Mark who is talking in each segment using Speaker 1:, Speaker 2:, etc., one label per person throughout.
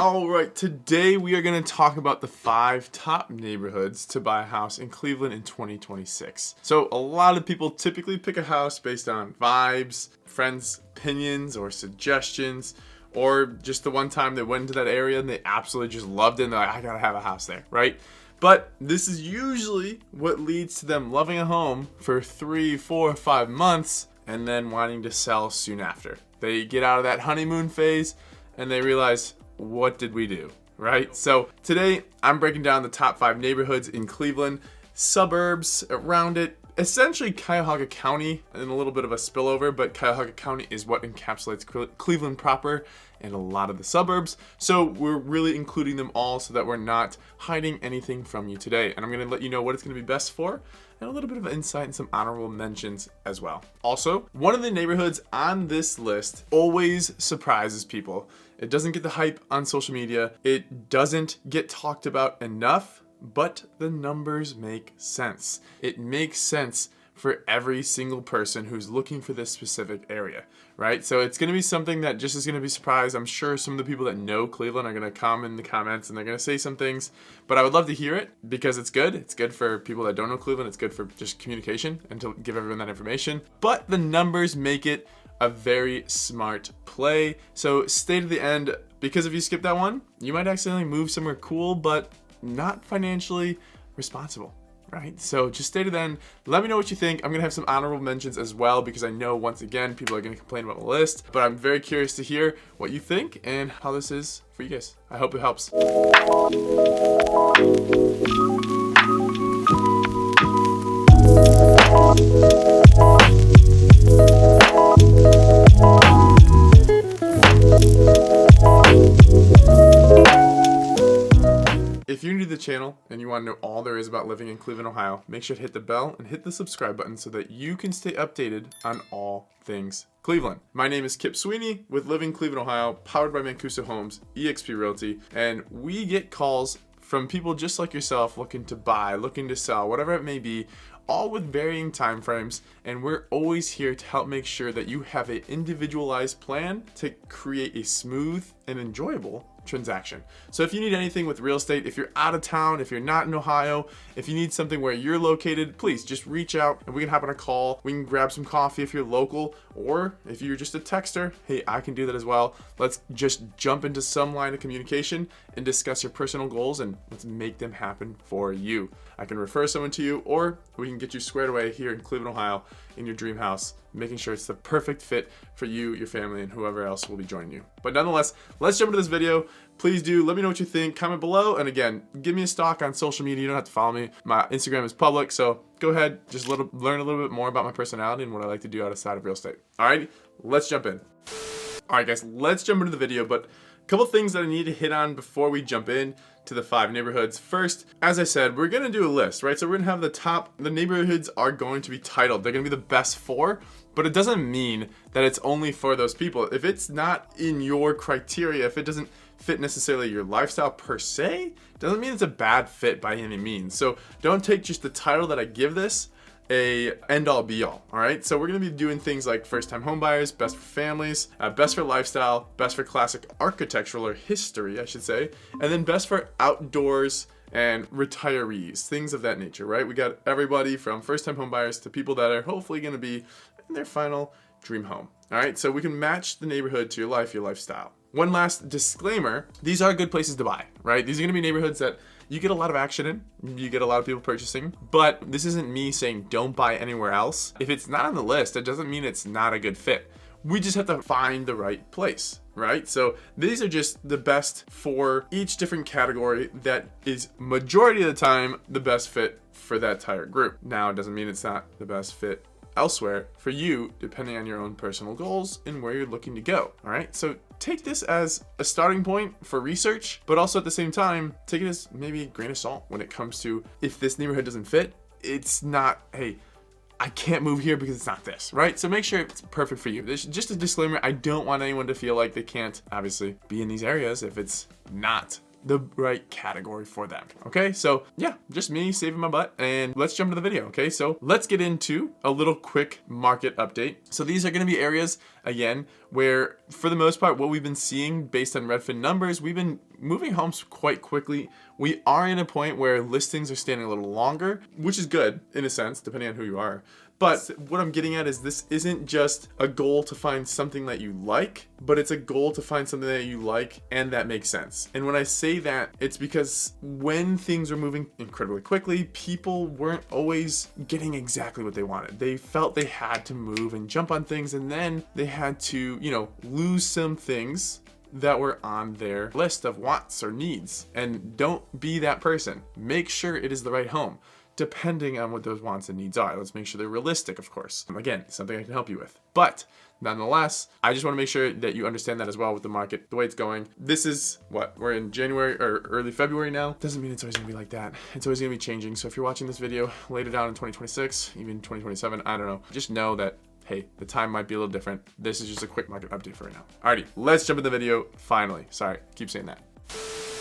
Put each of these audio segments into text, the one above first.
Speaker 1: Alright, today we are going to talk about the 5 top neighborhoods to buy a house in Cleveland in 2026. So a lot of people typically pick a house based on vibes, friends' opinions or suggestions, or just the one time they went into that area and they absolutely just loved it and they're like, I gotta have a house there, right? But this is usually what leads to them loving a home for 3, 4, 5 months and then wanting to sell soon after. They get out of that honeymoon phase and they realize, what did we do, right? So today I'm breaking down the top 5 neighborhoods in Cleveland, suburbs around it, essentially Cuyahoga County, and a little bit of a spillover, but Cuyahoga County is what encapsulates Cleveland proper and a lot of the suburbs. So we're really including them all so that we're not hiding anything from you today. And I'm going to let you know what it's going to be best for, and a little bit of insight and some honorable mentions as well. Also, one of the neighborhoods on this list always surprises people. It doesn't get the hype on social media. It doesn't get talked about enough, but the numbers make sense. It makes sense for every single person who's looking for this specific area, right? So it's gonna be something that just is gonna be surprised. I'm sure some of the people that know Cleveland are gonna come in the comments and they're gonna say some things, but I would love to hear it because it's good. It's good for people that don't know Cleveland. It's good for just communication and to give everyone that information. But the numbers make it a very smart play. So stay to the end, because if you skip that one, you might accidentally move somewhere cool, but not financially responsible, right? So just stay to the end. Let me know what you think. I'm gonna have some honorable mentions as well, because I know once again, people are gonna complain about the list, but I'm very curious to hear what you think and how this is for you guys. I hope it helps. If you're new to the channel and you want to know all there is about living in Cleveland, Ohio, make sure to hit the bell and hit the subscribe button so that you can stay updated on all things Cleveland. My name is Kip Sweeney with Living Cleveland, Ohio, powered by Mancuso Homes, eXp Realty, and we get calls from people just like yourself looking to buy, looking to sell, whatever it may be, all with varying time frames, and we're always here to help make sure that you have an individualized plan to create a smooth and enjoyable transaction. So if you need anything with real estate, if you're out of town, if you're not in Ohio, if you need something where you're located, please just reach out and we can hop on a call. We can grab some coffee if you're local, or if you're just a texter, hey, I can do that as well. Let's just jump into some line of communication and discuss your personal goals and let's make them happen for you. I can refer someone to you, or we can get you squared away here in Cleveland, Ohio, in your dream house, making sure it's the perfect fit for you, your family, and whoever else will be joining you. But nonetheless, let's jump into this video. Please do let me know what you think, comment below, and again, give me a stalk on social media. You don't have to follow me. My Instagram is public, so go ahead, just learn a little bit more about my personality and what I like to do outside of real estate. All right, let's jump in. All right, guys, let's jump into the video, but a couple things that I need to hit on before we jump in to the 5 neighborhoods. First, as I said, we're gonna do a list, right? So we're gonna have the neighborhoods are going to be titled. They're gonna be the best 4, but it doesn't mean that it's only for those people. If it's not in your criteria, if it doesn't fit necessarily your lifestyle per se, doesn't mean it's a bad fit by any means. So don't take just the title that I give this a end all be all right? So we're gonna be doing things like first time home buyers, best for families, best for lifestyle, best for classic architectural or history, I should say, and then best for outdoors and retirees, things of that nature, right? We got everybody from first time home buyers to people that are hopefully gonna be in their final dream home, all right? So we can match the neighborhood to your life, your lifestyle. One last disclaimer, these are good places to buy, right? These are gonna be neighborhoods that you get a lot of action in, you get a lot of people purchasing, but this isn't me saying don't buy anywhere else. If it's not on the list, it doesn't mean it's not a good fit. We just have to find the right place, right? So these are just the best for each different category that is majority of the time the best fit for that entire group. Now, it doesn't mean it's not the best fit elsewhere for you, depending on your own personal goals and where you're looking to go. All right, so take this as a starting point for research, but also at the same time, take it as maybe a grain of salt when it comes to if this neighborhood doesn't fit, it's not, hey, I can't move here because it's not this, right? So make sure it's perfect for you. There's just a disclaimer. I don't want anyone to feel like they can't obviously be in these areas if it's not the right category for them. Okay, so yeah, just me saving my butt, and let's jump into the video. Okay, so let's get into a little quick market update. So these are going to be areas again where for the most part what we've been seeing based on Redfin numbers, we've been moving homes quite quickly. We are in a point where listings are standing a little longer, which is good in a sense, depending on who you are. But what I'm getting at is this isn't just a goal to find something that you like, but it's a goal to find something that you like and that makes sense. And when I say that, it's because when things were moving incredibly quickly, people weren't always getting exactly what they wanted. They felt they had to move and jump on things, and then they had to, lose some things that were on their list of wants or needs. And don't be that person. Make sure it is the right home, depending on what those wants and needs are. Let's make sure they're realistic, of course. Again, something I can help you with. But nonetheless, I just want to make sure that you understand that as well with the market, the way it's going. This is we're in January or early February now. Doesn't mean it's always gonna be like that. It's always gonna be changing. So if you're watching this video later down in 2026, even 2027, I don't know, just know that, hey, the time might be a little different. This is just a quick market update for right now. Alrighty, let's jump into the video finally. Sorry, keep saying that.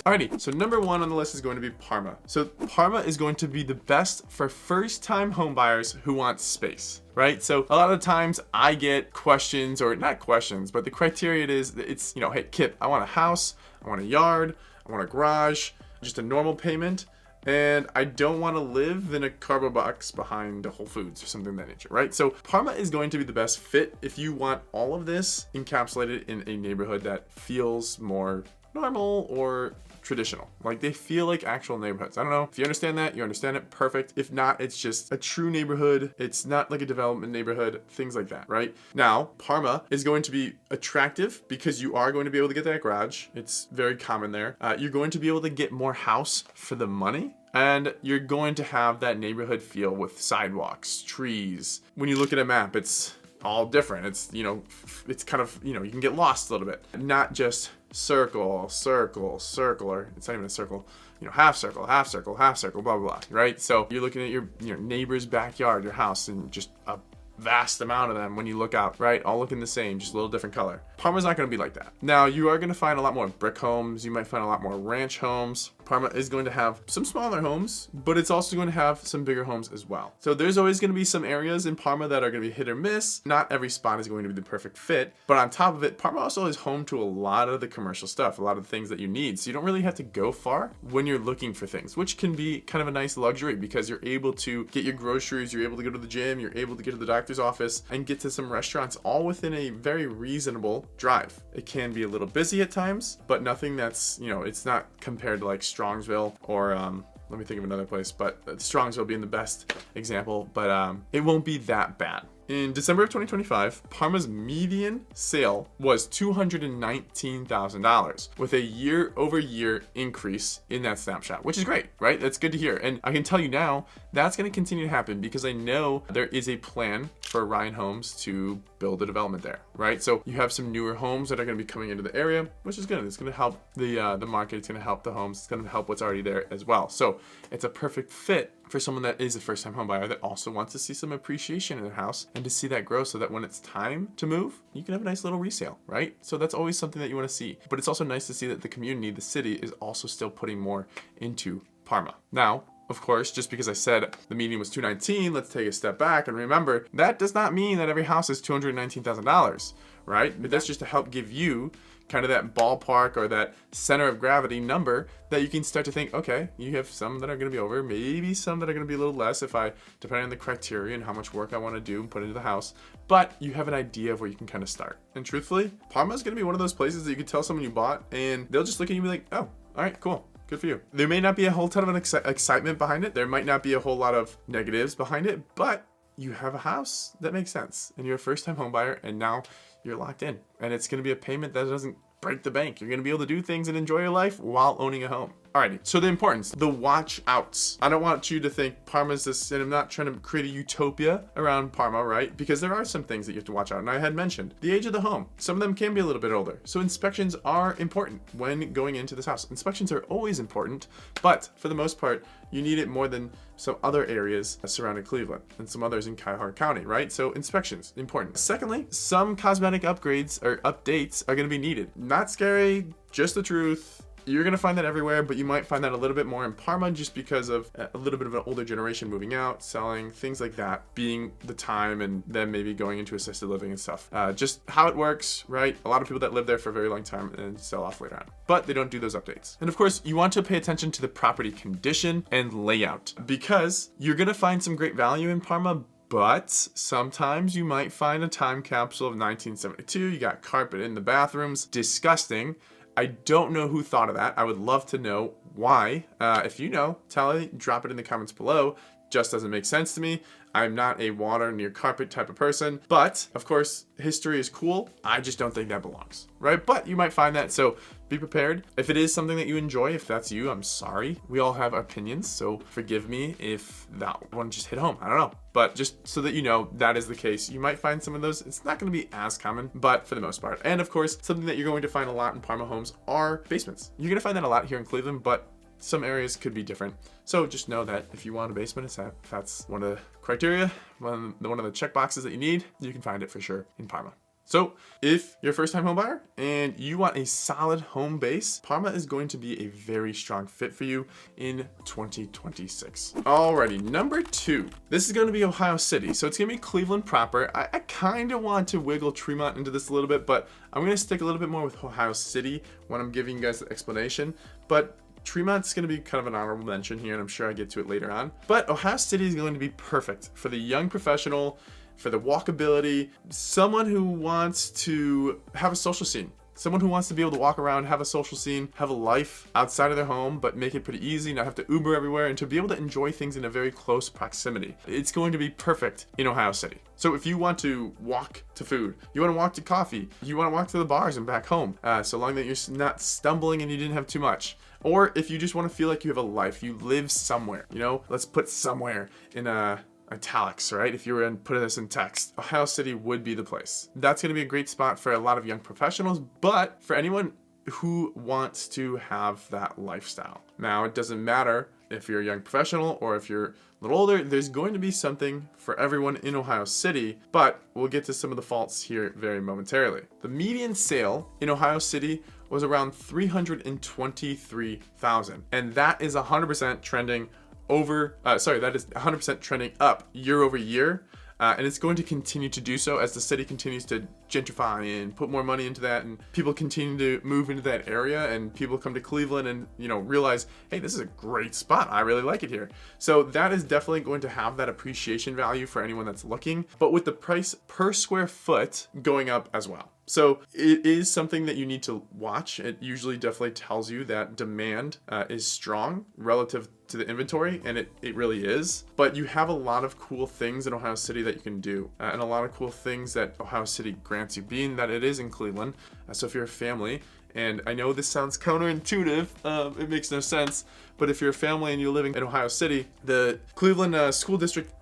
Speaker 1: Alrighty, so number one on the list is going to be Parma. So Parma is going to be the best for first-time home buyers who want space, right? So a lot of times I get questions, or not questions, but the criteria is, it's, hey, Kip, I want a house, I want a yard, I want a garage, just a normal payment, and I don't want to live in a cardboard box behind a Whole Foods or something of that nature, right? So Parma is going to be the best fit if you want all of this encapsulated in a neighborhood that feels more normal or traditional. Like, they feel like actual neighborhoods. I don't know if you understand that, you understand it, perfect. If not, it's just a true neighborhood. It's not like a development neighborhood, things like that, right? Now, Parma is going to be attractive because you are going to be able to get that garage. It's very common there. You're going to be able to get more house for the money. And you're going to have that neighborhood feel with sidewalks, trees. When you look at a map, it's all different. It's, it's kind of, you can get lost a little bit. Not just circle, circle, circle, or it's not even a circle, half circle, half circle, half circle, blah, blah, blah, right? So you're looking at your neighbor's backyard, your house, and just a vast amount of them when you look out, right? All looking the same, just a little different color. Parma's not going to be like that. Now, you are going to find a lot more brick homes. You might find a lot more ranch homes. Parma is going to have some smaller homes, but it's also going to have some bigger homes as well. So there's always going to be some areas in Parma that are going to be hit or miss. Not every spot is going to be the perfect fit, but on top of it, Parma also is home to a lot of the commercial stuff, a lot of the things that you need. So you don't really have to go far when you're looking for things, which can be kind of a nice luxury because you're able to get your groceries, you're able to go to the gym, you're able to get to the doctor's office and get to some restaurants all within a very reasonable drive. It can be a little busy at times, but nothing that's, it's not compared to like Strongsville or let me think of another place, but Strongsville being the best example, but it won't be that bad. In December of 2025, Parma's median sale was $219,000 with a year-over-year increase in that snapshot, which is great, right? That's good to hear. And I can tell you now, that's going to continue to happen because I know there is a plan for Ryan Homes to build a development there, right? So you have some newer homes that are going to be coming into the area, which is good. It's going to help the market. It's going to help the homes. It's going to help what's already there as well. So it's a perfect fit for someone that is a first-time home buyer that also wants to see some appreciation in their house and to see that grow so that when it's time to move, you can have a nice little resale, right? So that's always something that you want to see. But it's also nice to see that the community, the city, is also still putting more into Parma. Now, of course, just because I said the median was $219, let's take a step back and remember that does not mean that every house is $219,000, right? But that's just to help give you kind of that ballpark or that center of gravity number that you can start to think, okay, you have some that are going to be over, maybe some that are going to be a little less depending on the criteria and how much work I want to do and put into the house, but you have an idea of where you can kind of start. And truthfully, Parma is going to be one of those places that you can tell someone you bought and they'll just look at you and be like, oh, all right, cool. Good for you. There may not be a whole ton of excitement behind it. There might not be a whole lot of negatives behind it, but you have a house that makes sense and you're a first-time home buyer and now you're locked in and it's going to be a payment that doesn't break the bank. You're going to be able to do things and enjoy your life while owning a home. Alrighty, so the importance, the watch outs. I don't want you to think Parma's this, and I'm not trying to create a utopia around Parma, right? Because there are some things that you have to watch out. And I had mentioned the age of the home. Some of them can be a little bit older. So inspections are important when going into this house. Inspections are always important, but for the most part, you need it more than some other areas surrounding Cleveland and some others in Cuyahoga County, right? So inspections, important. Secondly, some cosmetic upgrades or updates are going to be needed. Not scary, just the truth. You're going to find that everywhere, but you might find that a little bit more in Parma just because of a little bit of an older generation moving out, selling, things like that, being the time, and then maybe going into assisted living and stuff. Just how it works, right? A lot of people that live there for a very long time and sell off later on, but they don't do those updates. And of course, you want to pay attention to the property condition and layout, because you're going to find some great value in Parma, but sometimes you might find a time capsule of 1972. You got carpet in the bathrooms. Disgusting. I don't know who thought of that. I would love to know why. If you know, drop it in the comments below. Just doesn't make sense to me. I'm not a water near carpet type of person, but of course, history is cool. I just don't think that belongs, right? But you might find that, so be prepared. If it is something that you enjoy, if that's you, I'm sorry. We all have opinions, so forgive me if that one just hit home. I don't know. But just so that you know, that is the case. You might find some of those. It's not going to be as common, but for the most part. And of course, something that you're going to find a lot in Parma homes are basements. You're going to find that a lot here in Cleveland, but some areas could be different. So just know that if you want a basement, if that's one of the criteria, one of the check boxes that you need, you can find it for sure in Parma. So if you're a first-time home buyer and you want a solid home base, Parma is going to be a very strong fit for you in 2026. Alrighty, number 2. This is going to be Ohio City. So it's going to be Cleveland proper. I kind of want to wiggle Tremont into this a little bit, but I'm going to stick a little bit more with Ohio City when I'm giving you guys the explanation. But Tremont's going to be kind of an honorable mention here, and I'm sure I get to it later on. But Ohio City is going to be perfect for the young professional, for the walkability, someone who wants to have a social scene, someone who wants to be able to walk around, have a social scene, have a life outside of their home, but make it pretty easy, not have to Uber everywhere, and to be able to enjoy things in a very close proximity. It's going to be perfect in Ohio City. So if you want to walk to food, you want to walk to coffee, you want to walk to the bars and back home, so long that you're not stumbling and you didn't have too much. Or if you just want to feel like you have a life, you live somewhere, let's put somewhere in italics, right? If you were to put this in text, Ohio City would be the place. That's going to be a great spot for a lot of young professionals, but for anyone who wants to have that lifestyle. Now, it doesn't matter if you're a young professional or if you're a little older, there's going to be something for everyone in Ohio City, but we'll get to some of the faults here very momentarily. The median sale in Ohio City was around $323,000, and that is 100% trending that is 100% trending up year over year. And it's going to continue to do so as the city continues to gentrify and put more money into that, and people continue to move into that area, and people come to Cleveland and realize, hey, this is a great spot. I really like it here. So that is definitely going to have that appreciation value for anyone that's looking, but with the price per square foot going up as well. So it is something that you need to watch. It usually definitely tells you that demand is strong relative to the inventory, and it really is. But you have a lot of cool things in Ohio City that you can do, and a lot of cool things that Ohio City grants you, being that it is in Cleveland. So if you're a family, and I know this sounds counterintuitive, it makes no sense, but if you're a family and you're living in Ohio City, the Cleveland school district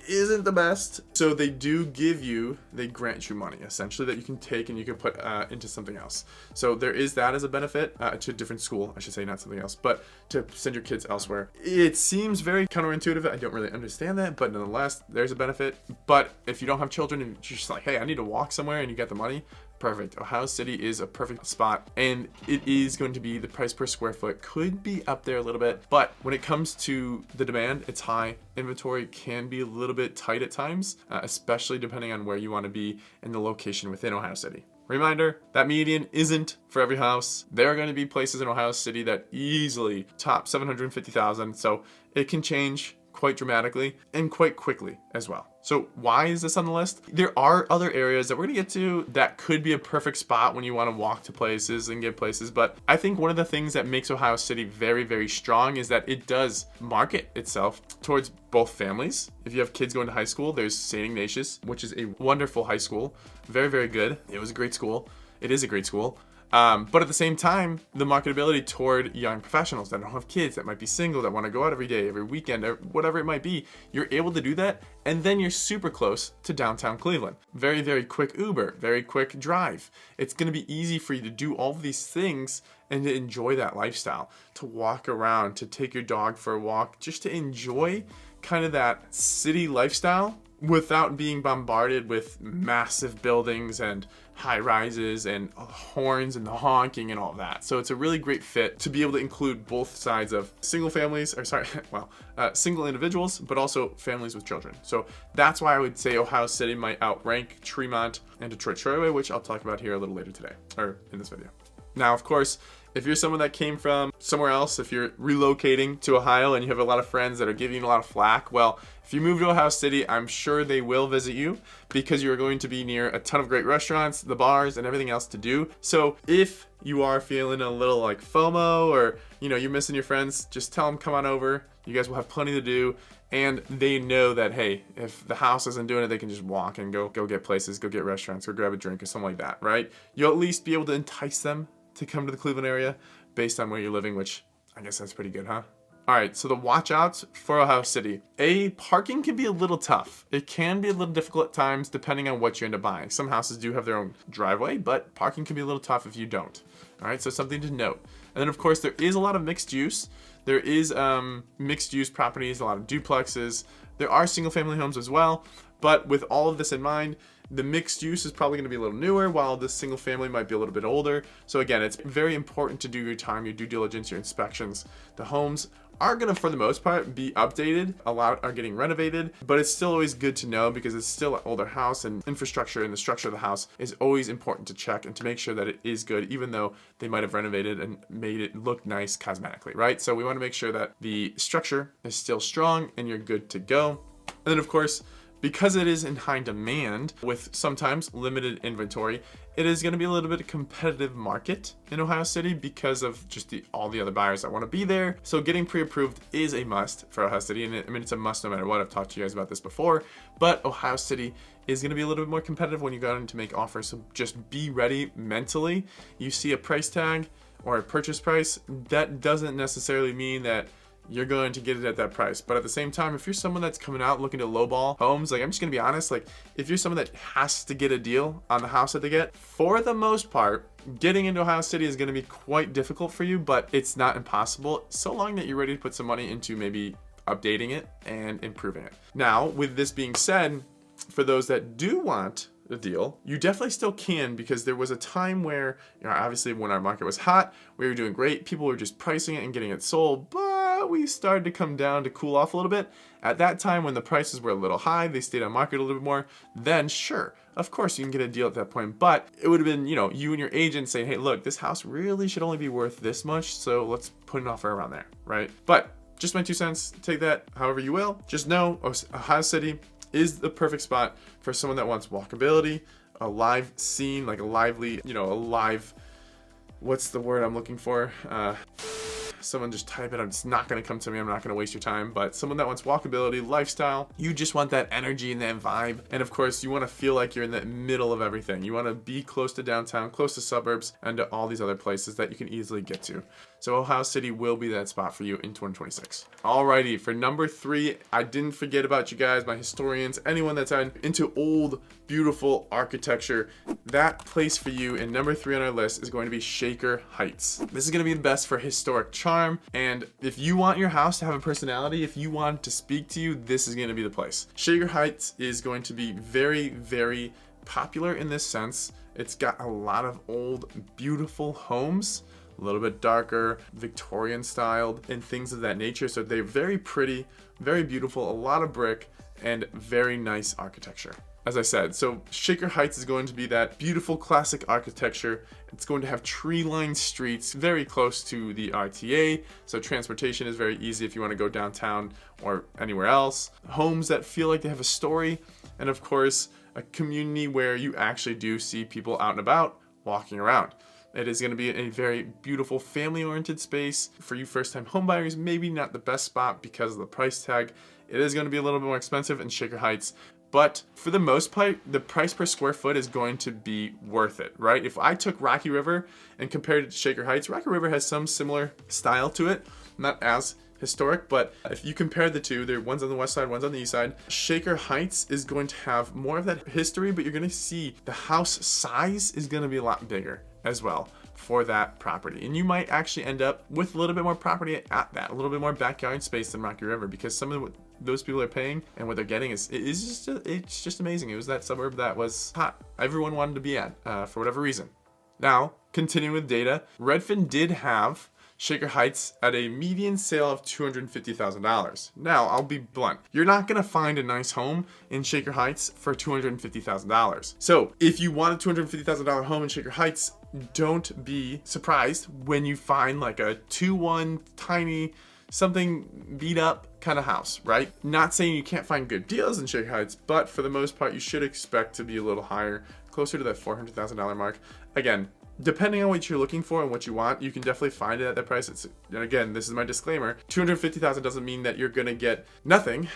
Speaker 1: isn't the best. So they grant you money essentially that you can take and you can put into something else. So there is that as a benefit to a different school, I should say, not something else, but to send your kids elsewhere. It seems very counterintuitive. I don't really understand that, but nonetheless, there's a benefit. But if you don't have children and you're just like, hey, I need to walk somewhere, and you get the money, perfect. Ohio City is a perfect spot, and it is going to be, the price per square foot could be up there a little bit, but when it comes to the demand, it's high. Inventory can be a little bit tight at times, especially depending on where you want to be in the location within Ohio City. Reminder, that median isn't for every house. There are going to be places in Ohio City that easily top $750,000, so it can change quite dramatically and quite quickly as well. So why is this on the list? There are other areas that we're gonna get to that could be a perfect spot when you wanna walk to places and get places, but I think one of the things that makes Ohio City very, very strong is that it does market itself towards both families. If you have kids going to high school, there's St. Ignatius, which is a wonderful high school. Very, very good. It was a great school. It is a great school. But at the same time, the marketability toward young professionals that don't have kids, that might be single, that want to go out every day, every weekend, or whatever it might be, you're able to do that, and then you're super close to downtown Cleveland. Very, very quick Uber, very quick drive. It's going to be easy for you to do all of these things and to enjoy that lifestyle, to walk around, to take your dog for a walk, just to enjoy kind of that city lifestyle without being bombarded with massive buildings and high rises and horns and the honking and all that. So it's a really great fit to be able to include both sides of single individuals, but also families with children. So that's why I would say Ohio City might outrank Tremont and Detroit Shoreway, which I'll talk about here a little later today, or in this video. Now, of course, if you're someone that came from somewhere else, if you're relocating to Ohio and you have a lot of friends that are giving you a lot of flack, well, if you move to Ohio City, I'm sure they will visit you because you're going to be near a ton of great restaurants, the bars, and everything else to do. So if you are feeling a little like FOMO or, you're missing your friends, just tell them come on over. You guys will have plenty to do. And they know that, hey, if the house isn't doing it, they can just walk and go get places, go get restaurants, or grab a drink or something like that, right? You'll at least be able to entice them to come to the Cleveland area based on where you're living, which I guess that's pretty good, huh? All right, so the watch outs for Ohio City. Parking can be a little tough. It can be a little difficult at times depending on what you end up buying. Some houses do have their own driveway, but parking can be a little tough if you don't. All right, so something to note. And then of course there is a lot of mixed use. There is mixed use properties, a lot of duplexes. There are single family homes as well, but with all of this in mind, the mixed use is probably going to be a little newer, while the single family might be a little bit older. So again, it's very important to do your time, your due diligence, your inspections. The homes are going to, for the most part, be updated. A lot are getting renovated, but it's still always good to know because it's still an older house, and infrastructure and the structure of the house is always important to check and to make sure that it is good, even though they might have renovated and made it look nice cosmetically, right? So we want to make sure that the structure is still strong and you're good to go. And then of course, because it is in high demand with sometimes limited inventory, it is going to be a little bit of competitive market in Ohio City because of just all the other buyers that want to be there. So getting pre-approved is a must for Ohio City. And it's a must no matter what. I've talked to you guys about this before, but Ohio City is going to be a little bit more competitive when you go in to make offers. So just be ready mentally. You see a price tag or a purchase price, that doesn't necessarily mean that you're going to get it at that price. But at the same time, if you're someone that's coming out looking to lowball homes, I'm just gonna be honest, if you're someone that has to get a deal on the house that they get, for the most part, getting into Ohio City is gonna be quite difficult for you, but it's not impossible, so long that you're ready to put some money into maybe updating it and improving it. Now, with this being said, for those that do want a deal, you definitely still can, because there was a time where, obviously when our market was hot, we were doing great, people were just pricing it and getting it sold, but we started to come down to cool off a little bit. At that time, when the prices were a little high, they stayed on market a little bit more, then sure, of course you can get a deal at that point. But it would have been, you and your agent saying, hey, look, this house really should only be worth this much, so let's put an offer around there, right? But just my 2 cents, take that however you will. Just know Ohio City is the perfect spot for someone that wants walkability, a live scene, like a lively, what's the word I'm looking for? Someone just type it. It's not going to come to me. I'm not going to waste your time. But someone that wants walkability, lifestyle, you just want that energy and that vibe. And of course, you want to feel like you're in the middle of everything. You want to be close to downtown, close to suburbs, and to all these other places that you can easily get to. So Ohio City will be that spot for you in 2026. Alrighty, for number 3, I didn't forget about you guys, my historians, anyone that's into old, beautiful architecture. That place for you in number 3 on our list is going to be Shaker Heights. This is going to be the best for historic charm, and if you want your house to have a personality, if you want it to speak to you, this is going to be the place. Shaker Heights is going to be very, very popular in this sense. It's got a lot of old, beautiful homes, a little bit darker, Victorian styled, and things of that nature. So they're very pretty, very beautiful, a lot of brick, and very nice architecture. As I said, so Shaker Heights is going to be that beautiful classic architecture. It's going to have tree-lined streets very close to the RTA, so transportation is very easy if you want to go downtown or anywhere else. Homes that feel like they have a story, and of course, a community where you actually do see people out and about walking around. It is going to be a very beautiful family-oriented space. For you first-time homebuyers, maybe not the best spot because of the price tag. It is going to be a little bit more expensive in Shaker Heights, but for the most part, the price per square foot is going to be worth it, right? If I took Rocky River and compared it to Shaker Heights, Rocky River has some similar style to it, not as historic, but if you compare the two, they're one's on the west side, one's on the east side. Shaker Heights is going to have more of that history, but you're going to see the house size is going to be a lot bigger as well. for that property. And you might actually end up with a little bit more property at that, a little bit more backyard space than Rocky River, because some of what those people are paying and what they're getting it's just amazing. It was that suburb that was hot. Everyone wanted to be at for whatever reason. Now, continuing with data, Redfin did have Shaker Heights at a median sale of $250,000. Now, I'll be blunt. You're not gonna find a nice home in Shaker Heights for $250,000. So if you want a $250,000 home in Shaker Heights, don't be surprised when you find like a 2-1 tiny, something beat up kind of house, right? Not saying you can't find good deals in Shaker Heights, but for the most part, you should expect to be a little higher, closer to that $400,000 mark. Again, depending on what you're looking for and what you want, you can definitely find it at that price. And again, this is my disclaimer, $250,000 doesn't mean that you're gonna get nothing.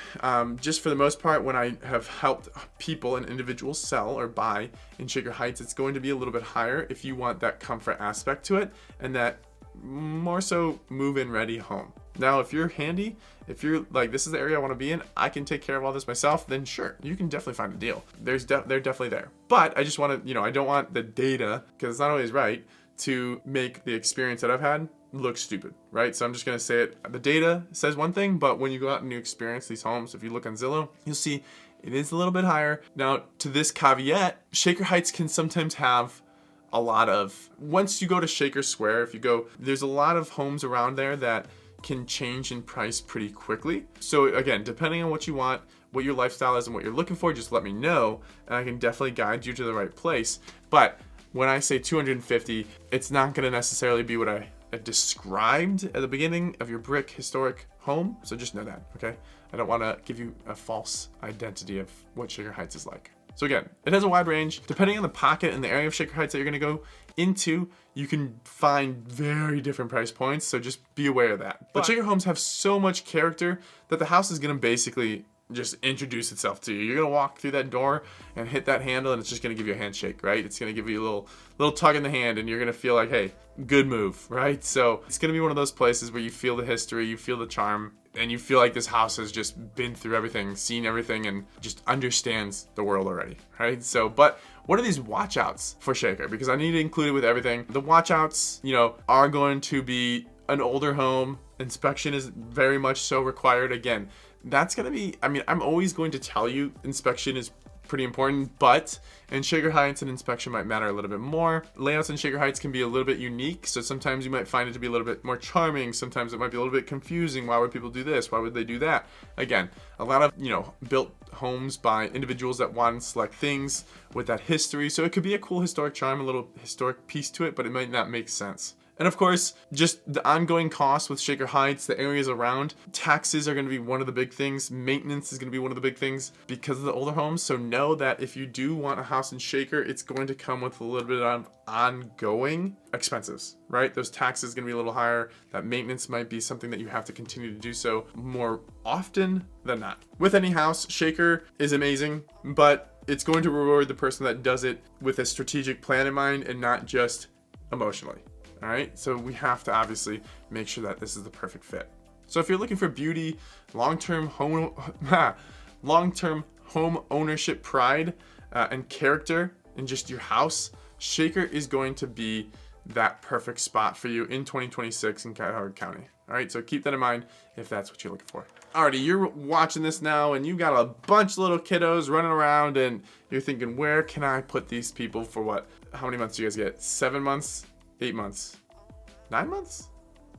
Speaker 1: Just for the most part, when I have helped people and individuals sell or buy in Shaker Heights, it's going to be a little bit higher if you want that comfort aspect to it and that more so move-in ready home. Now, if you're handy, if you're like, this is the area I want to be in, I can take care of all this myself, then sure, you can definitely find a deal. They're definitely there. But I just want to, I don't want the data, because it's not always right, to make the experience that I've had look stupid, right? So I'm just going to say it. The data says one thing, but when you go out and you experience these homes, if you look on Zillow, you'll see it is a little bit higher. Now, to this caveat, Shaker Heights can sometimes have a lot of, once you go to Shaker Square, there's a lot of homes around there that can change in price pretty quickly. So again, depending on what you want, what your lifestyle is and what you're looking for, just let me know and I can definitely guide you to the right place. But when I say 250, it's not going to necessarily be what I described at the beginning of your brick historic home. So just know that, okay? I don't want to give you a false identity of what Shaker Heights is like. So again, it has a wide range. Depending on the pocket and the area of Shaker Heights that you're going to go into, you can find very different price points. So just be aware of that. But Shaker homes have so much character that the house is going to basically just introduce itself to you. You're going to walk through that door and hit that handle and it's just going to give you a handshake, right? It's going to give you a little tug in the hand and you're going to feel like, hey, good move, right? So it's going to be one of those places where you feel the history, you feel the charm, and you feel like this house has just been through everything, seen everything, and just understands the world already, right? So, but what are these watch outs for Shaker? Because I need to include it with everything. The watch outs, are going to be an older home. Inspection is very much so required. Again, that's going to be, I'm always going to tell you inspection is pretty important, but in Shaker Heights, an inspection might matter a little bit more. Layouts in Shaker Heights can be a little bit unique, so sometimes you might find it to be a little bit more charming. Sometimes it might be a little bit confusing. Why would people do this? Why would they do that? Again, a lot of, built homes by individuals that want to select things with that history, so it could be a cool historic charm, a little historic piece to it, but it might not make sense. And of course, just the ongoing costs with Shaker Heights, the areas around. Taxes are going to be one of the big things. Maintenance is going to be one of the big things because of the older homes. So know that if you do want a house in Shaker, it's going to come with a little bit of ongoing expenses, right? Those taxes are going to be a little higher. That maintenance might be something that you have to continue to do so more often than not. With any house, Shaker is amazing, but it's going to reward the person that does it with a strategic plan in mind and not just emotionally. All right, so we have to obviously make sure that this is the perfect fit. So if you're looking for beauty, long-term home ownership pride and character in just your house, Shaker is going to be that perfect spot for you in 2026 in Cuyahoga County. All right, so keep that in mind if that's what you're looking for. Alrighty, you're watching this now and you got a bunch of little kiddos running around and you're thinking, where can I put these people for what? How many months do you guys get? 7 months? 8 months, 9 months,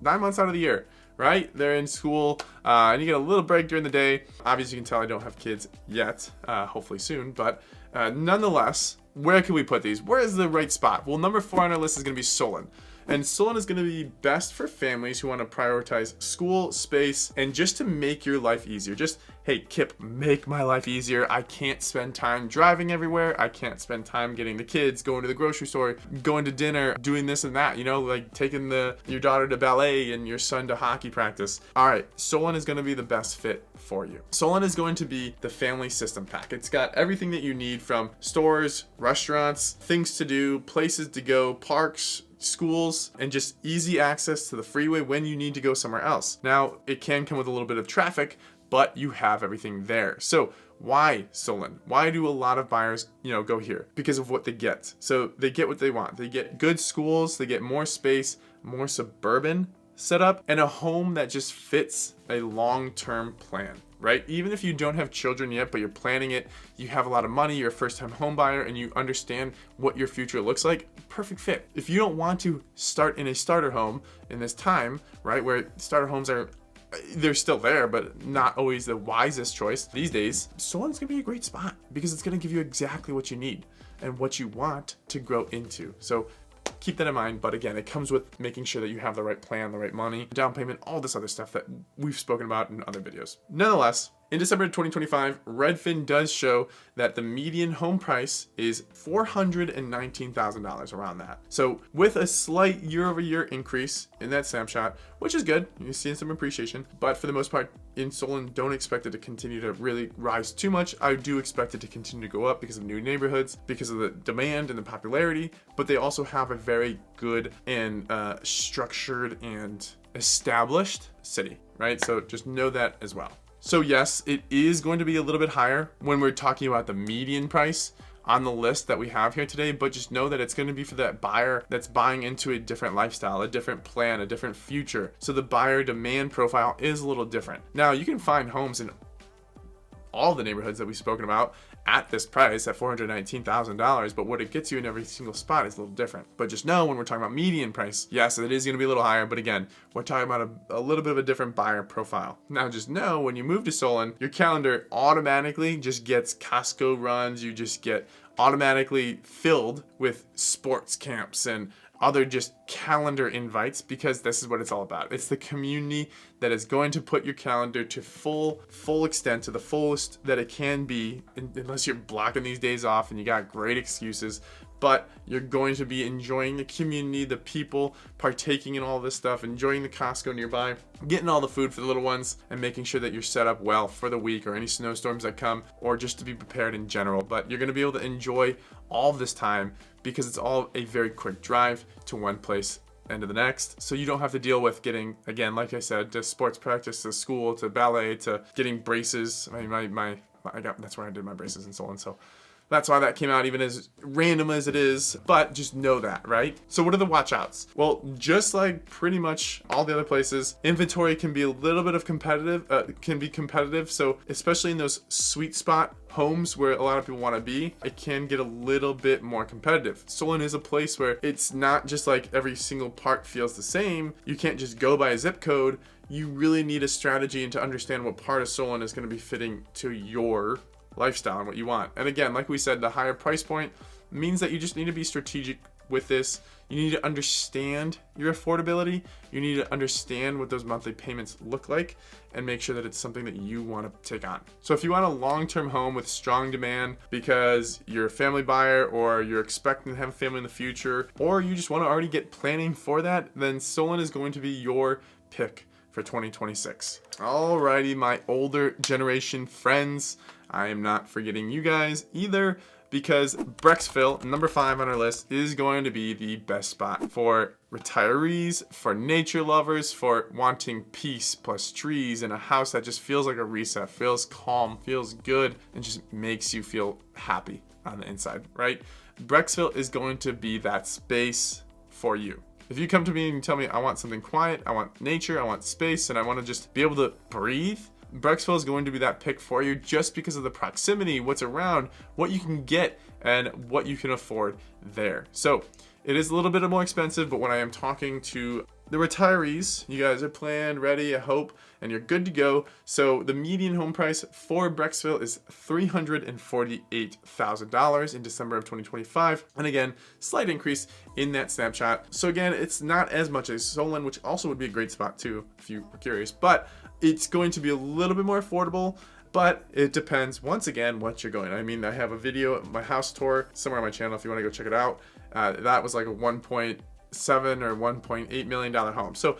Speaker 1: 9 months out of the year, right? They're in school and you get a little break during the day. Obviously, you can tell I don't have kids yet, hopefully soon, but nonetheless, where can we put these? Where is the right spot? Well, number 4 on our list is going to be Solon. And Solon is going to be best for families who want to prioritize school, space, and just to make your life easier. Just, hey, Kip, make my life easier. I can't spend time driving everywhere. I can't spend time getting the kids, going to the grocery store, going to dinner, doing this and that, like taking your daughter to ballet and your son to hockey practice. All right, Solon is going to be the best fit for you. Solon is going to be the family system pack. It's got everything that you need from stores, restaurants, things to do, places to go, parks, schools, and just easy access to the freeway when you need to go somewhere else. Now, it can come with a little bit of traffic, but you have everything there. So Why Solon? Why do a lot of buyers, go here? Because of what they get. So they get what they want. They get good schools, they get more space, more suburban setup, and a home that just fits a long-term plan, right? Even if you don't have children yet, but you're planning it, you have a lot of money, you're a first-time home buyer, and you understand what your future looks like, perfect fit. If you don't want to start in a starter home in this time, right, where starter homes they're still there, but not always the wisest choice these days, Solon's gonna be a great spot because it's gonna give you exactly what you need and what you want to grow into. So keep that in mind, but again, it comes with making sure that you have the right plan, the right money, down payment, all this other stuff that we've spoken about in other videos. Nonetheless, in December 2025, Redfin does show that the median home price is $419,000, around that. So with a slight year-over-year increase in that snapshot, which is good, you're seeing some appreciation, but for the most part, in Solon, don't expect it to continue to really rise too much. I do expect it to continue to go up because of new neighborhoods, because of the demand and the popularity, but they also have a very good and structured and established city, right? So just know that as well. So yes, it is going to be a little bit higher when we're talking about the median price on the list that we have here today, but just know that it's going to be for that buyer that's buying into a different lifestyle, a different plan, a different future. So the buyer demand profile is a little different. Now, you can find homes in all the neighborhoods that we've spoken about at this price at $419,000, but what it gets you in every single spot is a little different. But just know when we're talking about median price, yes, it is going to be a little higher, but again, we're talking about a little bit of a different buyer profile. Now just know when you move to Solon, your calendar automatically just gets Costco runs, you just get automatically filled with sports camps and other just calendar invites, because this is what it's all about. It's the community that is going to put your calendar to full extent, to the fullest that it can be, unless you're blocking these days off and you got great excuses. But you're going to be enjoying the community, the people, partaking in all this stuff, enjoying the Costco nearby, getting all the food for the little ones, and making sure that you're set up well for the week or any snowstorms that come, or just to be prepared in general. But you're going to be able to enjoy all of this time because it's all a very quick drive to one place and to the next. So you don't have to deal with getting, again, like I said, to sports practice, to school, to ballet, to getting braces. That's where I did my braces in Solon. So that's why that came out, even as random as it is, but just know that, right? So what are the watch outs? Well, just like pretty much all the other places, inventory can be a little bit of competitive. So especially in those sweet spot homes where a lot of people want to be, it can get a little bit more competitive. Solon is a place where it's not just like every single part feels the same. You can't just go by a zip code. You really need a strategy and to understand what part of Solon is going to be fitting to your lifestyle and what you want. And again, like we said, the higher price point means that you just need to be strategic with this. You need to understand your affordability. You need to understand what those monthly payments look like and make sure that it's something that you want to take on. So if you want a long-term home with strong demand because you're a family buyer or you're expecting to have a family in the future, or you just want to already get planning for that, then Solon is going to be your pick for 2026. Alrighty, my older generation friends, I am not forgetting you guys either, because Brecksville, number 5 on our list, is going to be the best spot for retirees, for nature lovers, for wanting peace plus trees and a house that just feels like a reset, feels calm, feels good, and just makes you feel happy on the inside, right? Brecksville is going to be that space for you. If you come to me and you tell me I want something quiet, I want nature, I want space, and I want to just be able to breathe, Brecksville is going to be that pick for you just because of the proximity, what's around, what you can get, and what you can afford there. So it is a little bit more expensive, but when I am talking to the retirees, you guys are planned, ready, I hope, and you're good to go. So the median home price for Brecksville is $348,000 in December of 2025. And again, slight increase in that snapshot. So again, it's not as much as Solon, which also would be a great spot too, if you were curious, but it's going to be a little bit more affordable. But it depends, once again, what you're going. I mean, I have a video of my house tour somewhere on my channel if you want to go check it out. That was like a 1.7 or $1.8 million home. So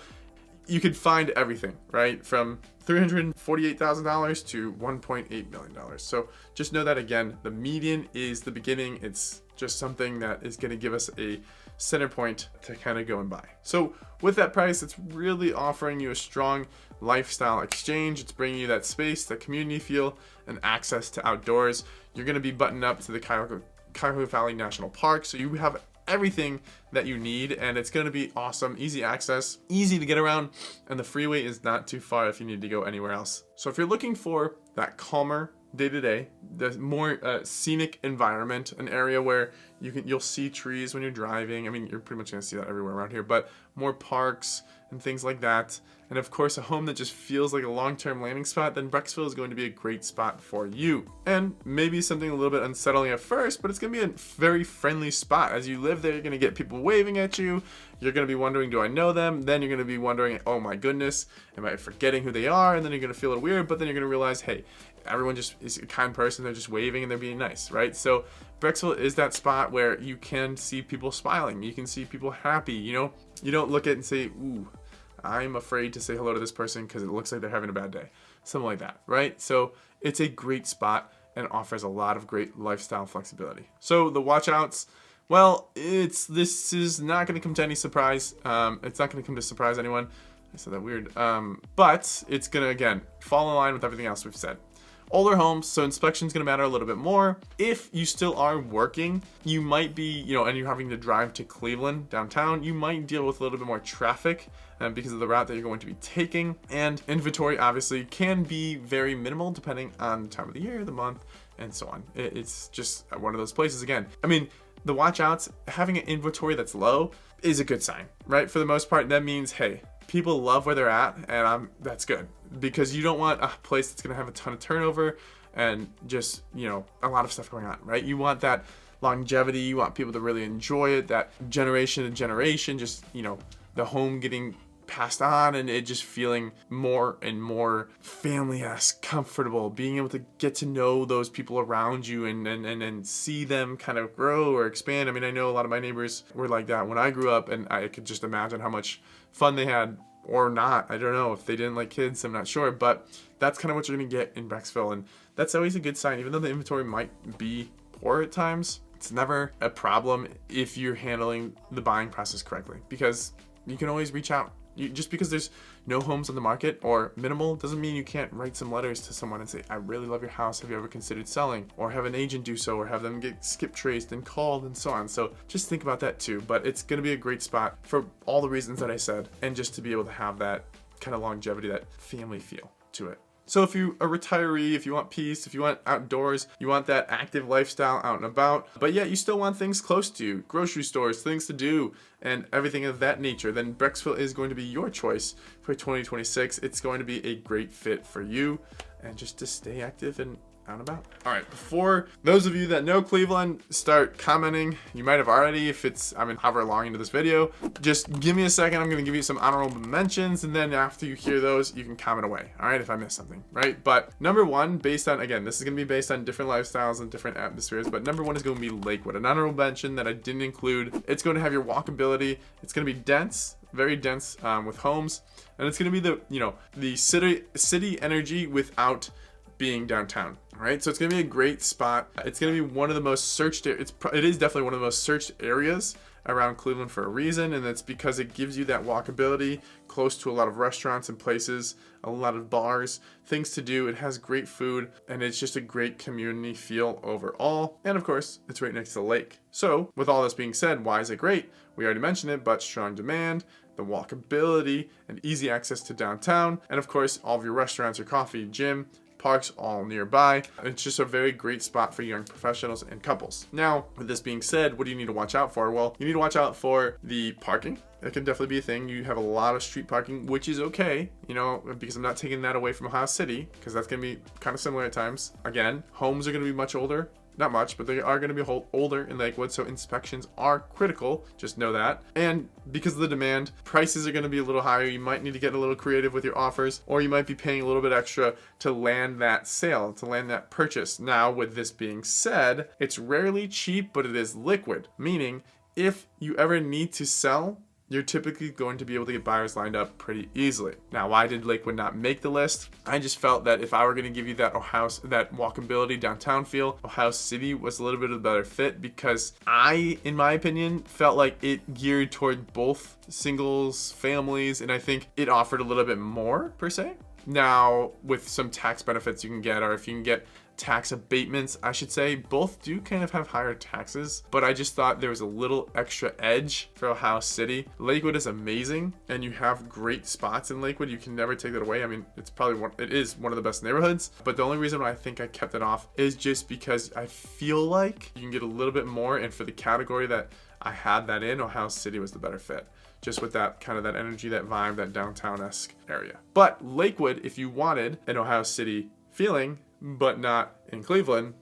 Speaker 1: you could find everything, right? From $348,000 to $1.8 million. So just know that, again, the median is the beginning. It's just something that is going to give us a center point to kind of go and buy. So with that price, it's really offering you a strong lifestyle exchange. It's bringing you that space, that community feel, and access to outdoors. You're going to be buttoned up to the Cuyahoga Valley National Park, so you have everything that you need, and it's going to be awesome. Easy access, easy to get around, and the freeway is not too far if you need to go anywhere else. So if you're looking for that calmer day-to-day, the more scenic environment, an area where you'll see trees when you're driving. I mean, you're pretty much going to see that everywhere around here, but more parks and things like that. And of course, a home that just feels like a long-term landing spot, then Brecksville is going to be a great spot for you. And maybe something a little bit unsettling at first, but it's going to be a very friendly spot. As you live there, you're going to get people waving at you. You're going to be wondering, do I know them? Then you're going to be wondering, oh my goodness, am I forgetting who they are? And then you're going to feel a little weird, but then you're going to realize, hey, everyone just is a kind person. They're just waving and they're being nice, right? So Brecksville is that spot where you can see people smiling. You can see people happy. You don't look at it and say, ooh, I'm afraid to say hello to this person because it looks like they're having a bad day. Something like that, right? So it's a great spot and offers a lot of great lifestyle flexibility. So the watch outs, well, this is not going to come to any surprise. It's not going to come to surprise anyone. I said that weird. But it's going to, again, fall in line with everything else we've said. Older homes, so inspection's gonna matter a little bit more. If you still are working, you might be, and you're having to drive to Cleveland downtown, you might deal with a little bit more traffic because of the route that you're going to be taking. And inventory obviously can be very minimal depending on the time of the year, the month, and so on. It's just one of those places. Again, I mean, the watch outs, having an inventory that's low is a good sign, right? For the most part, that means, hey, people love where they're at, and that's good, because you don't want a place that's going to have a ton of turnover and just, a lot of stuff going on, right? You want that longevity. You want people to really enjoy it, that generation to generation, just, the home getting passed on and it just feeling more and more family-esque, comfortable, being able to get to know those people around you and see them kind of grow or expand. I mean, I know a lot of my neighbors were like that when I grew up, and I could just imagine how much fun they had, or not. I don't know if they didn't like kids, I'm not sure, but that's kind of what you're going to get in Brecksville, and that's always a good sign. Even though the inventory might be poor at times, it's never a problem if you're handling the buying process correctly, because you can always reach out. Just because there's no homes on the market or minimal doesn't mean you can't write some letters to someone and say, I really love your house. Have you ever considered selling? Or have an agent do so, or have them get skip traced and called and so on. So just think about that too. But it's going to be a great spot for all the reasons that I said, and just to be able to have that kind of longevity, that family feel to it. So if you're a retiree, if you want peace, if you want outdoors, you want that active lifestyle out and about, but yet you still want things close to you, grocery stores, things to do, and everything of that nature, then Brecksville is going to be your choice for 2026. It's going to be a great fit for you, and just to stay active and out and about. All right, before those of you that know Cleveland start commenting, you might have already, if it's, however long into this video, just give me a second. I'm going to give you some honorable mentions, and then after you hear those, you can comment away, all right, if I missed something, right? But number one, based on, again, this is going to be based on different lifestyles and different atmospheres, but number one is going to be Lakewood. An honorable mention that I didn't include, it's going to have your walkability. It's going to be dense, very dense with homes, and it's going to be the city energy without being downtown, right? So it's going to be a great spot. It's going to be one of the most searched. It is definitely one of the most searched areas around Cleveland for a reason, and that's because it gives you that walkability, close to a lot of restaurants and places, a lot of bars, things to do. It has great food, and it's just a great community feel overall. And of course, it's right next to the lake. So with all this being said, why is it great? We already mentioned it, but strong demand, the walkability, and easy access to downtown, and of course, all of your restaurants, your coffee, gym, parks all nearby. It's just a very great spot for young professionals and couples. Now, with this being said, what do you need to watch out for? Well, you need to watch out for the parking. That can definitely be a thing. You have a lot of street parking, which is okay, because I'm not taking that away from Ohio City, because that's going to be kind of similar at times. Again, homes are going to be much older. Not much, but they are going to be older in Lakewood, so inspections are critical. Just know that. And because of the demand, prices are going to be a little higher. You might need to get a little creative with your offers, or you might be paying a little bit extra to land that sale, to land that purchase. Now, with this being said, it's rarely cheap, but it is liquid, meaning if you ever need to sell, you're typically going to be able to get buyers lined up pretty easily. Now, why did Lakewood not make the list? I just felt that if I were going to give you that that walkability downtown feel, Ohio City was a little bit of a better fit because I, in my opinion, felt like it geared toward both singles, families, and I think it offered a little bit more per se. Now, with some tax benefits you can get, or if you can get tax abatements, I should say, both do kind of have higher taxes, but I just thought there was a little extra edge for Ohio City. Lakewood is amazing, and you have great spots in Lakewood. You can never take that away. I mean, it is one of the best neighborhoods, but the only reason why I think I kept it off is just because I feel like you can get a little bit more, and for the category that I had that in, Ohio City was the better fit. Just with that kind of that energy, that vibe, that downtown-esque area. But Lakewood, if you wanted an Ohio City feeling, but not in Cleveland,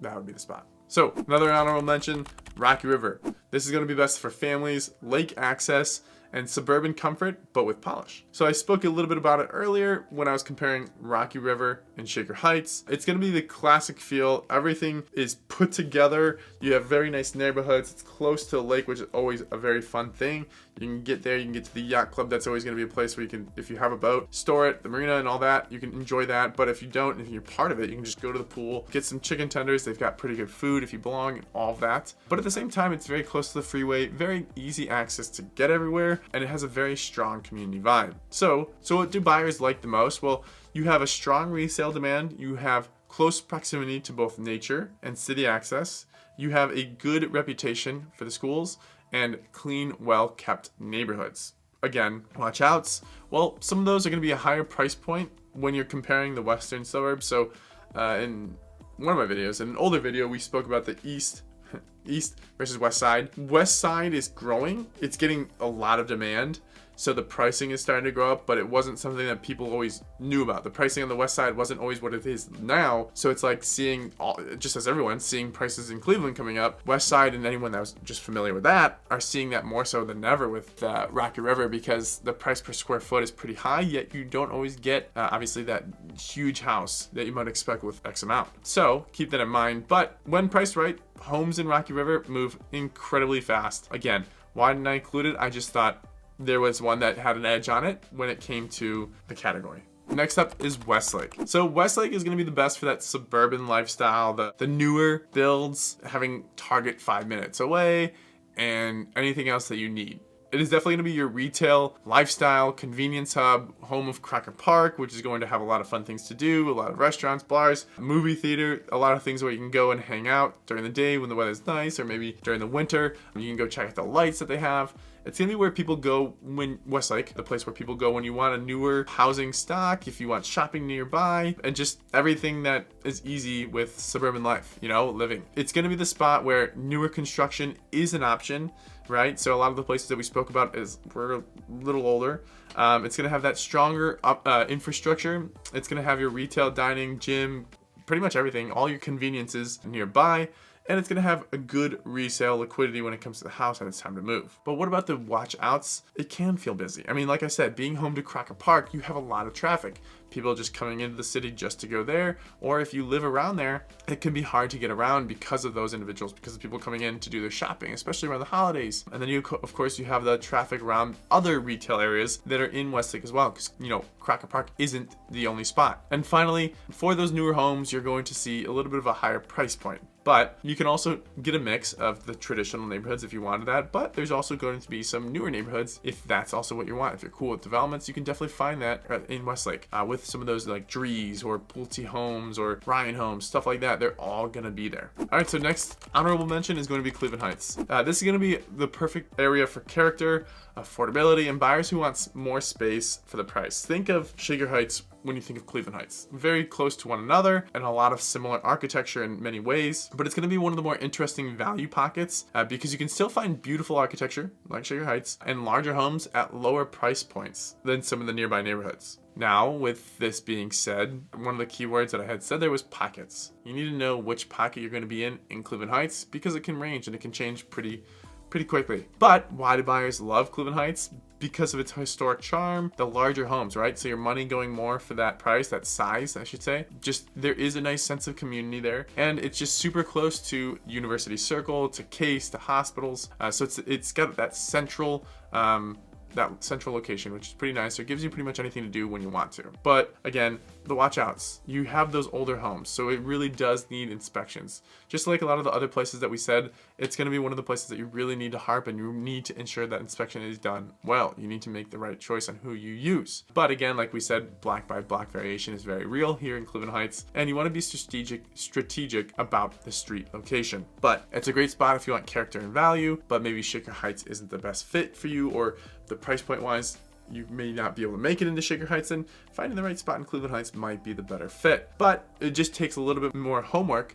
Speaker 1: that would be the spot. So another honorable mention, Rocky River. This is going to be best for families, lake access, and suburban comfort, but with polish. So I spoke a little bit about it earlier when I was comparing Rocky River and Shaker Heights. It's going to be the classic feel. Everything is put together. You have very nice neighborhoods. It's close to a lake, which is always a very fun thing. You can get there, you can get to the yacht club. That's always going to be a place where you can, if you have a boat, store it, the marina and all that, you can enjoy that. But if you don't, if you're part of it, you can just go to the pool, get some chicken tenders. They've got pretty good food if you belong, and all of that. But at the same time, it's very close to the freeway, very easy access to get everywhere, and it has a very strong community vibe. So what do buyers like the most? Well, you have a strong resale demand. You have close proximity to both nature and city access. You have a good reputation for the schools and clean, well-kept neighborhoods. Again, watch outs. Well, some of those are going to be a higher price point when you're comparing the western suburbs. So in one of my videos, in an older video, we spoke about the east versus west side. West side is growing. It's getting a lot of demand. So the pricing is starting to grow up, but it wasn't something that people always knew about. The pricing on the west side wasn't always what it is now. So it's like just as everyone, seeing prices in Cleveland coming up, west side and anyone that was just familiar with that are seeing that more so than ever with Rocky River, because the price per square foot is pretty high, yet you don't always get, obviously, that huge house that you might expect with X amount. So keep that in mind. But when priced right, homes in Rocky River move incredibly fast. Again, why didn't I include it? I just thought there was one that had an edge on it when it came to the category. Next up is Westlake. So Westlake is going to be the best for that suburban lifestyle, the newer builds, having Target 5 minutes away, and anything else that you need. It is definitely going to be your retail, lifestyle, convenience hub, home of Cracker Park, which is going to have a lot of fun things to do, a lot of restaurants, bars, movie theater, a lot of things where you can go and hang out during the day when the weather's nice, or maybe during the winter. You can go check out the lights that they have. It's going to be where people go when Westlake, the place where people go when you want a newer housing stock, if you want shopping nearby, and just everything that is easy with suburban life, living. It's going to be the spot where newer construction is an option, right? So a lot of the places that we spoke about we're a little older. It's going to have that stronger infrastructure. It's going to have your retail, dining, gym, pretty much everything, all your conveniences nearby. And it's going to have a good resale liquidity when it comes to the house and it's time to move. But what about the watch outs? It can feel busy. I mean, like I said, being home to Cracker Park, you have a lot of traffic. People just coming into the city just to go there. Or if you live around there, it can be hard to get around because of those individuals, because of people coming in to do their shopping, especially around the holidays. And then of course, you have the traffic around other retail areas that are in Westlake as well, because, Cracker Park isn't the only spot. And finally, for those newer homes, you're going to see a little bit of a higher price point. But you can also get a mix of the traditional neighborhoods if you wanted that, but there's also going to be some newer neighborhoods if that's also what you want. If you're cool with developments, you can definitely find that in Westlake with some of those like Drees or Pulte Homes or Ryan Homes, stuff like that. They're all going to be there. All right, so next honorable mention is going to be Cleveland Heights. This is going to be the perfect area for character, affordability, and buyers who want more space for the price. Think of Shaker Heights when you think of Cleveland Heights. Very close to one another and a lot of similar architecture in many ways, but it's going to be one of the more interesting value pockets because you can still find beautiful architecture like Shaker Heights and larger homes at lower price points than some of the nearby neighborhoods. Now, with this being said, one of the keywords that I had said there was pockets. You need to know which pocket you're going to be in Cleveland Heights because it can range and it can change pretty quickly. But why do buyers love Cleveland Heights? because of its historic charm, the larger homes, right? So your money going more for that price, that size, I should say. Just there is a nice sense of community there, and it's just super close to University Circle, to Case, to hospitals. So it's got that central location, which is pretty nice. So it gives you pretty much anything to do when you want to. But again, the watch outs, you have those older homes, so it really does need inspections. Just like a lot of the other places that we said, it's going to be one of the places that you really need to harp, and you need to ensure that inspection is done well. You need to make the right choice on who you use. But again, like we said, block by block variation is very real here in Cleveland Heights, and you want to be strategic about the street location. But it's a great spot if you want character and value, but maybe Shaker Heights isn't the best fit for you, or the price point wise, you may not be able to make it into Shaker Heights, and finding the right spot in Cleveland Heights might be the better fit. But it just takes a little bit more homework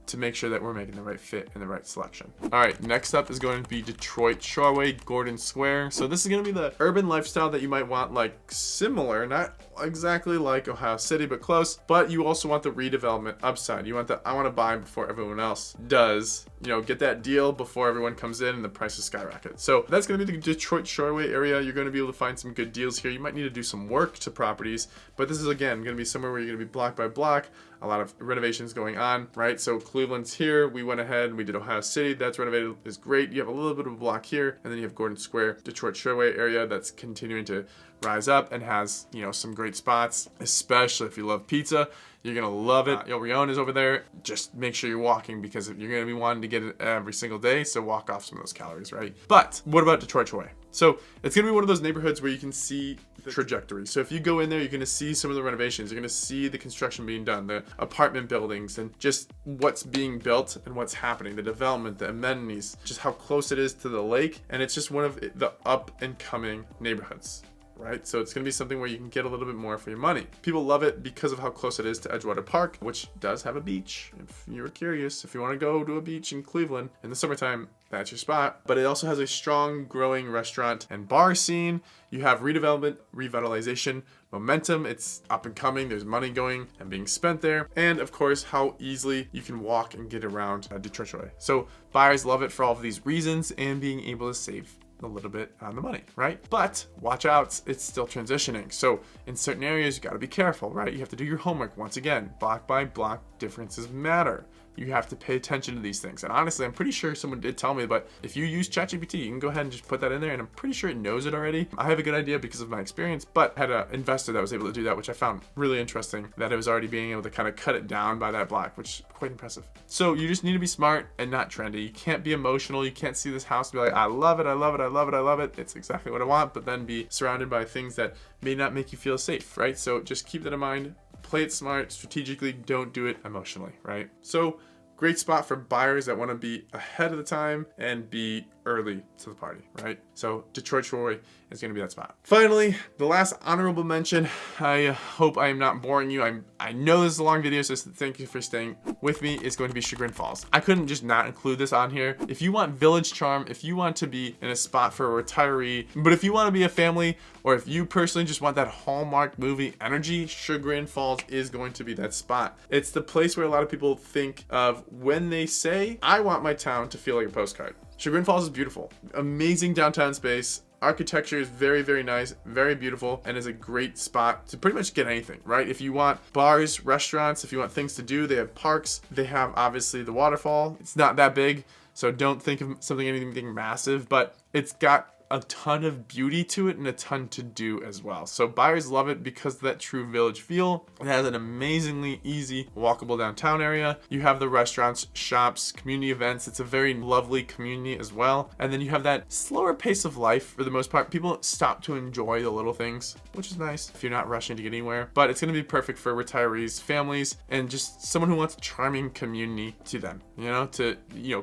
Speaker 1: to make sure that we're making the right fit and the right selection. All right, next up is going to be Detroit Shoreway, Gordon Square. So this is going to be the urban lifestyle that you might want, like similar, not exactly like Ohio City, but close. But you also want the redevelopment upside. You want the, I want to buy before everyone else does. You know, get that deal before everyone comes in and the prices skyrocket. So that's going to be the Detroit Shoreway area. You're going to be able to find some good deals here. You might need to do some work to properties, but this is again going to be somewhere where you're going to be block by block. A lot of renovations going on, right? So Cleveland's here. We went ahead and we did Ohio City. That's renovated, is great. You have a little bit of a block here, and then you have Gordon Square, Detroit Shoreway area that's continuing to rise up and has, you know, some great spots, especially if you love pizza. You're gonna love it. El Rion is over there. Just make sure you're walking, because you're gonna be wanting to get it every single day, so walk off some of those calories, right? But what about Detroit Shoreway? So it's gonna be one of those neighborhoods where you can see the trajectory. So if you go in there, you're gonna see some of the renovations. You're gonna see the construction being done, the apartment buildings, and just what's being built and what's happening, the development, the amenities, just how close it is to the lake. And it's just one of the up and coming neighborhoods, right? So it's going to be something where you can get a little bit more for your money. People love it because of how close it is to Edgewater Park, which does have a beach. If you're curious, if you want to go to a beach in Cleveland in the summertime, that's your spot. But it also has a strong growing restaurant and bar scene. You have redevelopment, revitalization, momentum. It's up and coming. There's money going and being spent there. And of course, how easily you can walk and get around Detroit Shoreway. So buyers love it for all of these reasons, and being able to save a little bit on the money, right? But watch out, it's still transitioning. So in certain areas, you got to be careful, right? You have to do your homework. Once again, block by block differences matter. You have to pay attention to these things. And honestly, I'm pretty sure someone did tell me, but if you use ChatGPT, you can go ahead and just put that in there, and I'm pretty sure it knows it already. I have a good idea because of my experience, but I had an investor that was able to do that, which I found really interesting, that it was already being able to kind of cut it down by that block, which is quite impressive. So you just need to be smart and not trendy. You can't be emotional. You can't see this house and be like, I love it, I love it, I love it, I love it. It's exactly what I want, but then be surrounded by things that may not make you feel safe, right? So just keep that in mind. Play it smart, strategically, don't do it emotionally, right? So great spot for buyers that want to be ahead of the time and be early to the party, right? So Detroit Shoreway is going to be that spot. Finally, the last honorable mention. I hope I am not boring you. I know this is a long video, so thank you for staying with me. It's going to be Chagrin Falls. I couldn't just not include this on here. If you want village charm, if you want to be in a spot for a retiree, but if you want to be a family, or if you personally just want that Hallmark movie energy, Chagrin Falls is going to be that spot. It's the place where a lot of people think of when they say, I want my town to feel like a postcard. Chagrin Falls is beautiful. Amazing downtown space. Architecture is very, very nice, very beautiful, and is a great spot to pretty much get anything, right? If you want bars, restaurants, if you want things to do, they have parks. They have obviously the waterfall. It's not that big, so don't think of anything massive, but it's got a ton of beauty to it and a ton to do as well. So buyers love it because of that true village feel. It has an amazingly easy, walkable downtown area. You have the restaurants, shops, community events. It's a very lovely community as well. And then you have that slower pace of life for the most part. People stop to enjoy the little things, which is nice if you're not rushing to get anywhere. But it's going to be perfect for retirees, families, and just someone who wants a charming community to them,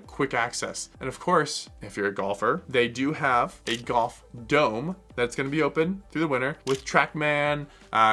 Speaker 1: quick access. And of course, if you're a golfer, they do have a golf dome that's going to be open through the winter with TrackMan.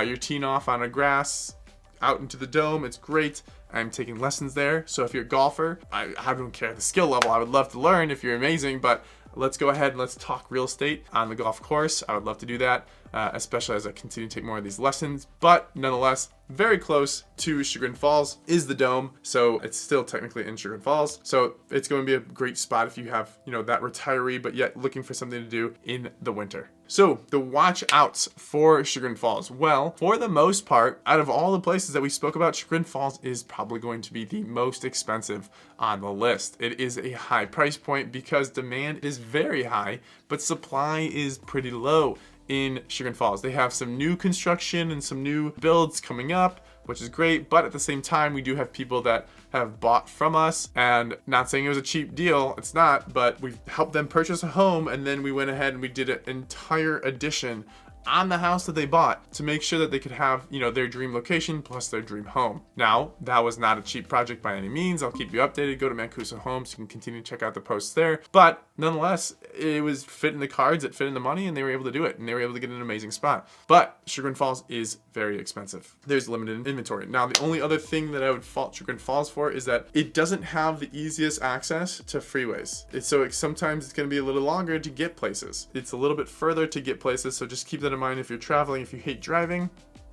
Speaker 1: You're teeing off on a grass out into the dome. It's great. I'm taking lessons there. So if you're a golfer, I don't care the skill level. I would love to learn if you're amazing, but let's go ahead and let's talk real estate on the golf course. I would love to do that, especially as I continue to take more of these lessons. But nonetheless, very close to Chagrin Falls is the dome. So it's still technically in Chagrin Falls. So it's going to be a great spot if you have, that retiree, but yet looking for something to do in the winter. So the watch outs for Chagrin Falls. Well, for the most part, out of all the places that we spoke about, Chagrin Falls is probably going to be the most expensive on the list. It is a high price point because demand is very high, but supply is pretty low in Chagrin Falls. They have some new construction and some new builds coming up, which is great, but at the same time, we do have people that have bought from us, and not saying it was a cheap deal, it's not, but we've helped them purchase a home, and then we went ahead and we did an entire addition on the house that they bought to make sure that they could have, you know, their dream location plus their dream home. Now, that was not a cheap project by any means. I'll keep you updated. Go to Mancuso Homes. You can continue to check out the posts there. But nonetheless, it was fit in the cards, it fit in the money, and they were able to do it, and they were able to get an amazing spot. But Chagrin Falls is very expensive. There's limited inventory. Now, the only other thing that I would fault Chagrin Falls for is that it doesn't have the easiest access to freeways. Sometimes it's going to be a little longer to get places. It's a little bit further to get places, so just keep that in mind if you're traveling. If you hate driving,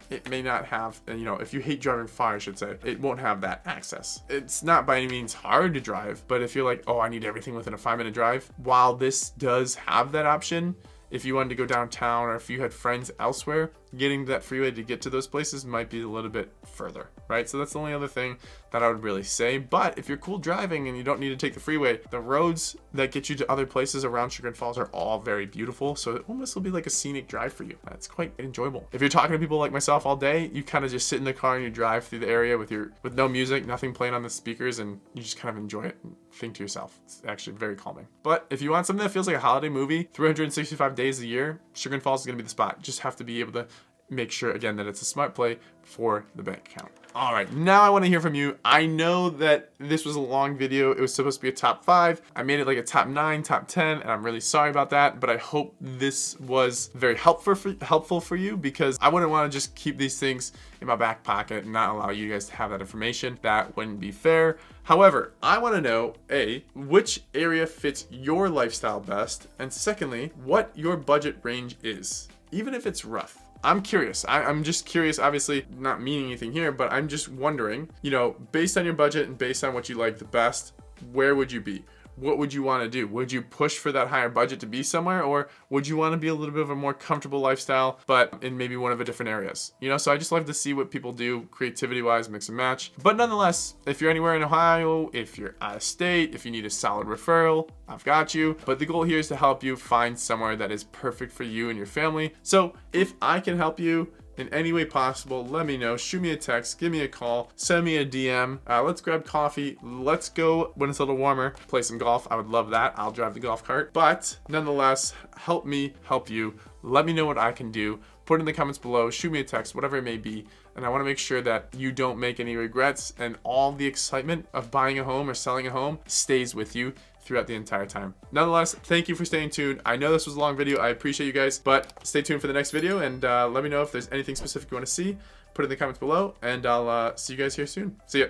Speaker 1: it may not have, you know, if you hate driving far, I should say, it won't have that access. It's not by any means hard to drive, but if you're like, oh, I need everything within a 5-minute drive, while this does have that option, if you wanted to go downtown or if you had friends elsewhere, getting to that freeway to get to those places might be a little bit further, right? So that's the only other thing that I would really say. But if you're cool driving and you don't need to take the freeway, the roads that get you to other places around Chagrin Falls are all very beautiful. So it almost will be like a scenic drive for you. That's quite enjoyable. If you're talking to people like myself all day, you kind of just sit in the car and you drive through the area with no music, nothing playing on the speakers, and you just kind of enjoy it and think to yourself. It's actually very calming. But if you want something that feels like a holiday movie, 365 days a year, Chagrin Falls is going to be the spot. Just have to be able to make sure, again, that it's a smart play for the bank account. All right, now I want to hear from you. I know that this was a long video. It was supposed to be a top 5. I made it like a top 9, top 10, and I'm really sorry about that, but I hope this was very helpful for you, because I wouldn't want to just keep these things in my back pocket and not allow you guys to have that information. That wouldn't be fair. However, I want to know, A, which area fits your lifestyle best, and secondly, what your budget range is, even if it's rough. I'm curious. I'm just curious, obviously not meaning anything here, but I'm just wondering, you know, based on your budget and based on what you like the best, where would you be? What would you want to do? Would you push for that higher budget to be somewhere, or would you want to be a little bit of a more comfortable lifestyle, but in maybe one of the different areas? You know, so I just love to see what people do creativity-wise, mix and match. But nonetheless, if you're anywhere in Ohio, if you're out of state, if you need a solid referral, I've got you. But the goal here is to help you find somewhere that is perfect for you and your family. So if I can help you in any way possible, let me know. Shoot me a text, give me a call, send me a DM. Let's grab coffee. Let's go when it's a little warmer, play some golf. I would love that. I'll drive the golf cart. But nonetheless, help me help you. Let me know what I can do. Put it in the comments below, shoot me a text, whatever it may be. And I want to make sure that you don't make any regrets, and all the excitement of buying a home or selling a home stays with you throughout the entire time. Nonetheless, thank you for staying tuned. I know this was a long video. I appreciate you guys, but stay tuned for the next video, and let me know if there's anything specific you want to see. Put it in the comments below, and I'll see you guys here soon. See ya.